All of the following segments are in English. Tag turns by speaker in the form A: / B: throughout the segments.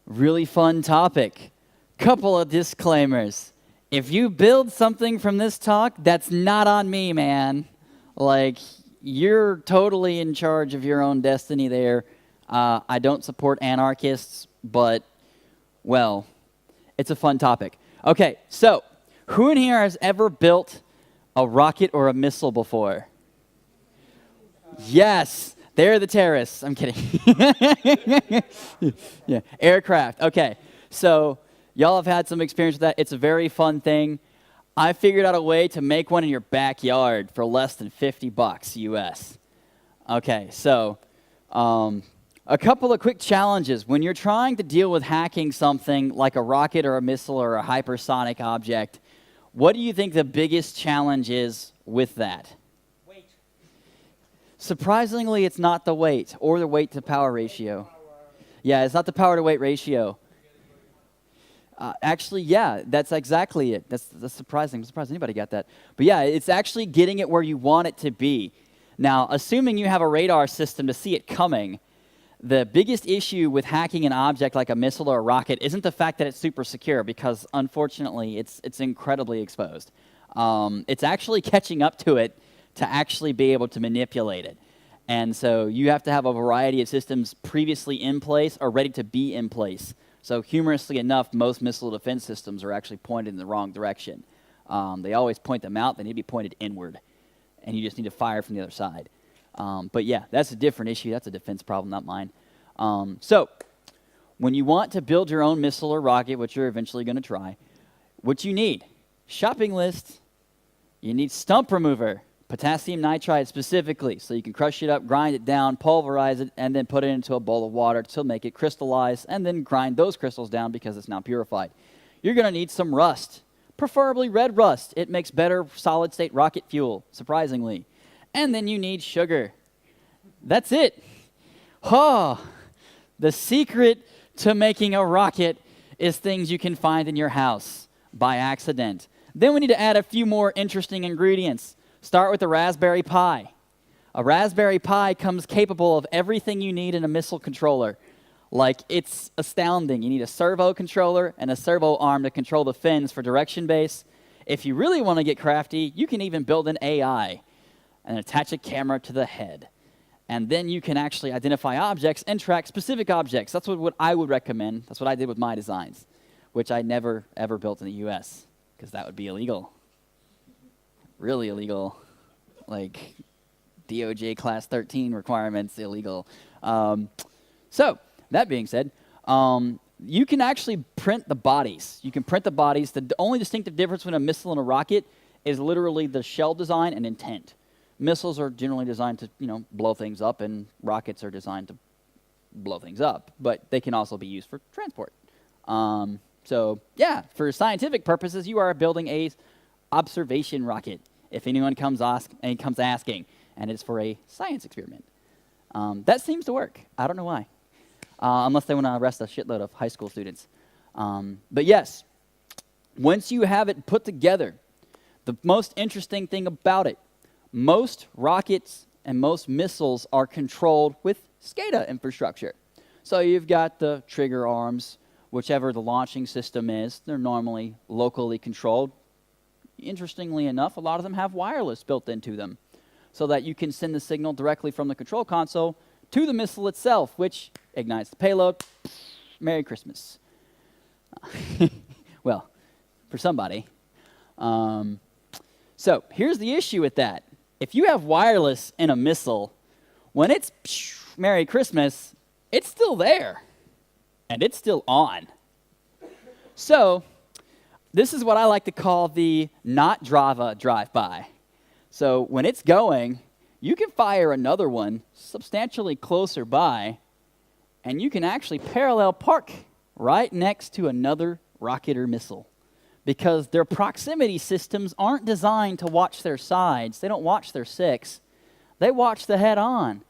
A: Really fun topic. Couple of disclaimers. If you build something from this talk, that's not on me, man. Like, you're totally in charge of your own destiny there. I don't support anarchists, but, well, it's a fun topic. Okay, so who in here has ever built a rocket or a missile before? Yes, they're the terrorists. I'm kidding. Yeah, aircraft. Okay, so y'all have had some experience with that. It's a very fun thing. I figured out a way to make one in your backyard for less than $50 US. Okay, so a couple of quick challenges. When you're trying to deal with hacking something like a rocket or a missile or a hypersonic object, what do you think the biggest challenge is with that?
B: Weight.
A: Surprisingly, it's not the weight or the weight to power ratio. Yeah, it's not the power to weight ratio. Actually, yeah, that's exactly it. That's surprising. I'm surprised anybody got that. But yeah, it's actually getting it where you want it to be. Now, assuming you have a radar system to see it coming, the biggest issue with hacking an object like a missile or a rocket isn't the fact that it's super secure, because unfortunately it's incredibly exposed. It's actually catching up to it to actually be able to manipulate it. And so you have to have a variety of systems previously in place or ready to be in place. So humorously enough, most missile defense systems are actually pointed in the wrong direction. They always point them out. They need to be pointed inward, and you just need to fire from the other side. But yeah, that's a different issue. That's a defense problem, not mine. So when you want to build your own missile or rocket, which you're eventually going to try, what you need: shopping list. You need stump remover, potassium nitride specifically, so you can crush it up, grind it down, pulverize it, and then put it into a bowl of water to make it crystallize, and then grind those crystals down because it's now purified. You're going to need some rust, preferably red rust. It makes better solid-state rocket fuel, surprisingly. And then you need sugar. That's it. Oh, the secret to making a rocket is things you can find in your house by accident. Then we need to add a few more interesting ingredients. Start with the Raspberry Pi. A Raspberry Pi comes capable of everything you need in a missile controller. Like, it's astounding. You need a servo controller and a servo arm to control the fins for direction base. If you really want to get crafty, you can even build an AI and attach a camera to the head. And then you can actually identify objects and track specific objects. That's what I would recommend. That's what I did with my designs, which I never, ever built in the US, because that would be illegal. Really illegal. Like, DOJ Class 13 requirements, illegal. So, that being said, you can actually print the bodies. You can print the bodies. The only distinctive difference between a missile and a rocket is literally the shell design and intent. Missiles are generally designed to, blow things up, and rockets are designed to blow things up. But they can also be used for transport. So, yeah, for scientific purposes, you are building a observation rocket, if anyone comes asking, and it's for a science experiment. That seems to work. I don't know why. Unless they want to arrest a shitload of high school students. But yes, once you have it put together, the most interesting thing about it, most rockets and most missiles are controlled with SCADA infrastructure. So you've got the trigger arms, whichever the launching system is. They're normally locally controlled. Interestingly enough, a lot of them have wireless built into them, so that you can send the signal directly from the control console to the missile itself, which ignites the payload. Merry Christmas. Well, for somebody. So here's the issue with that. If you have wireless in a missile, when it's Merry Christmas, it's still there, and it's still on. So this is what I like to call the not Java drive-by. So when it's going, you can fire another one substantially closer by, and you can actually parallel park right next to another rocket or missile, because their proximity systems aren't designed to watch their sides. They don't watch their six. They watch the head-on.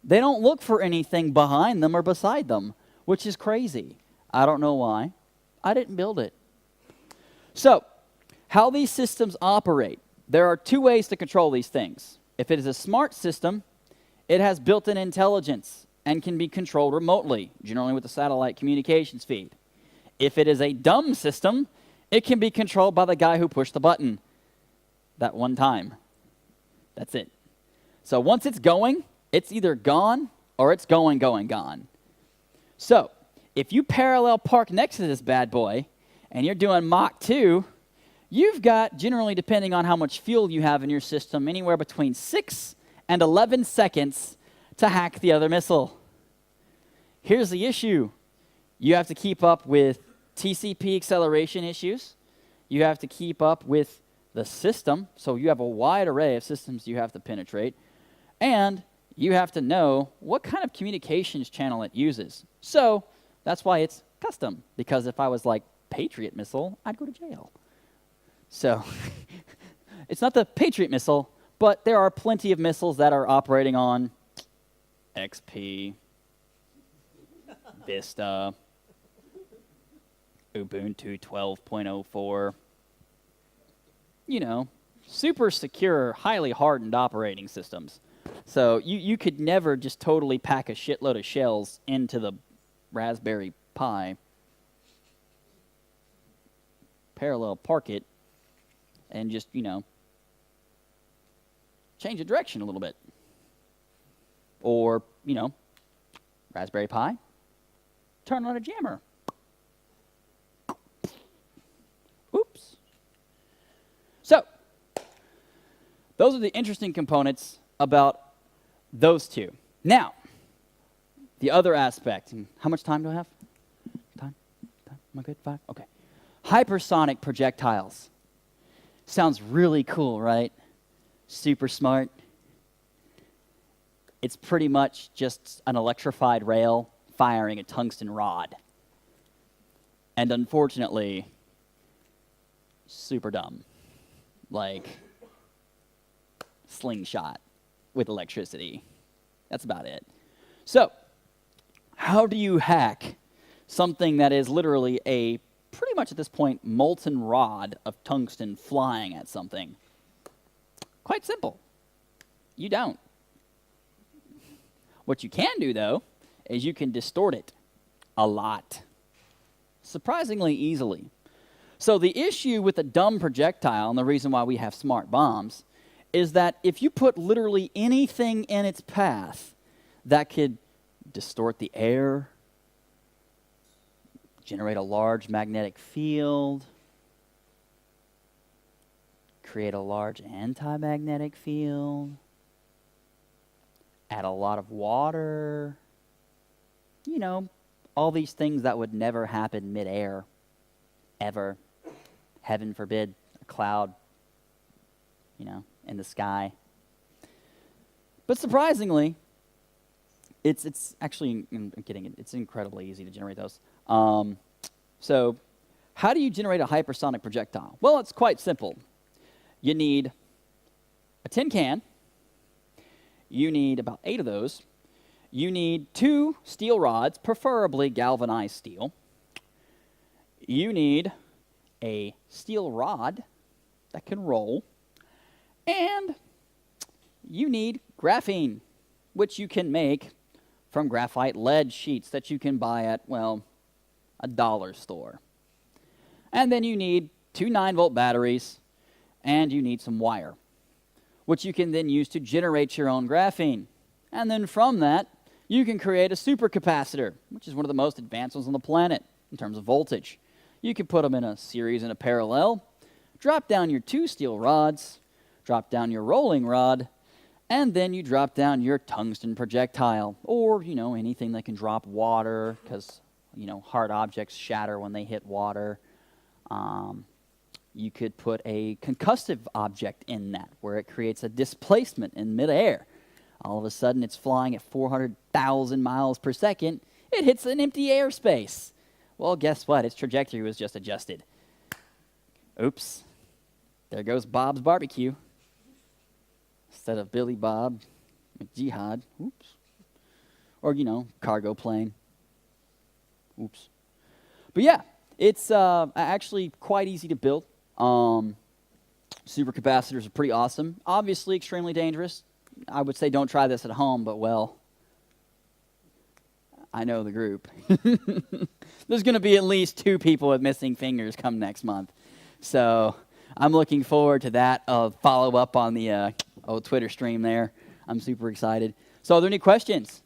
A: They don't look for anything behind them or beside them, which is crazy. I don't know why. I didn't build it. So, how these systems operate. There are two ways to control these things. If it is a smart system, it has built-in intelligence and can be controlled remotely, generally with a satellite communications feed. If it is a dumb system, it can be controlled by the guy who pushed the button that one time. That's it. So once it's going, it's either gone or it's gone. So if you parallel park next to this bad boy and you're doing Mach 2, you've got, generally depending on how much fuel you have in your system, anywhere between 6 and 11 seconds to hack the other missile. Here's the issue. You have to keep up with TCP acceleration issues. You have to keep up with the system. So you have a wide array of systems you have to penetrate. And you have to know what kind of communications channel it uses. So that's why it's custom. Because if I was like Patriot missile, I'd go to jail. So it's not the Patriot missile, but there are plenty of missiles that are operating on XP, Vista, Ubuntu 12.04. You know, super secure, highly hardened operating systems. So you could never just totally pack a shitload of shells into the Raspberry Pi, parallel park it, and just, you know, change the direction a little bit. Or, you know, Raspberry Pi, turn on a jammer. Oops. So, those are the interesting components about those two. Now, the other aspect. How much time do I have? Time? Am I good? 5? Okay. Hypersonic projectiles. Sounds really cool, right? Super smart. It's pretty much just an electrified rail firing a tungsten rod. And unfortunately, super dumb. Like slingshot with electricity. That's about it. So, how do you hack something that is literally a, pretty much at this point, molten rod of tungsten flying at something? Quite simple. You don't. What you can do, though, is you can distort it a lot. Surprisingly easily. So the issue with a dumb projectile, and the reason why we have smart bombs, is that if you put literally anything in its path that could distort the air, generate a large magnetic field, create a large anti-magnetic field, add a lot of water, you know, all these things that would never happen midair, ever. Heaven forbid, a cloud, you know, in the sky. But surprisingly, it's actually, I'm kidding, it's incredibly easy to generate those. So how do you generate a hypersonic projectile? Well, it's quite simple. You need a tin can. You need about 8 of those. You need 2 steel rods, preferably galvanized steel. You need a steel rod that can roll. And you need graphene, which you can make from graphite lead sheets that you can buy at, well, a dollar store. And then you need 2 9-volt batteries, and you need some wire, which you can then use to generate your own graphene. And then from that, you can create a supercapacitor, which is one of the most advanced ones on the planet in terms of voltage. You can put them in a series and a parallel, drop down your 2 steel rods, drop down your rolling rod, and then you drop down your tungsten projectile, or, you know, anything that can drop water, because, you know, hard objects shatter when they hit water. You could put a concussive object in that, where it creates a displacement in midair. All of a sudden, it's flying at 400,000 miles per second. It hits an empty airspace. Well, guess what? Its trajectory was just adjusted. Oops. There goes Bob's Barbecue. Instead of Billy Bob McJihad. Oops. Or, you know, cargo plane. Oops. But yeah, it's actually quite easy to build. Supercapacitors are pretty awesome. Obviously extremely dangerous. I would say don't try this at home, but well, I know the group. There's going to be at least 2 people with missing fingers come next month. So I'm looking forward to that. Follow up on the old Twitter stream there. I'm super excited. So are there any questions?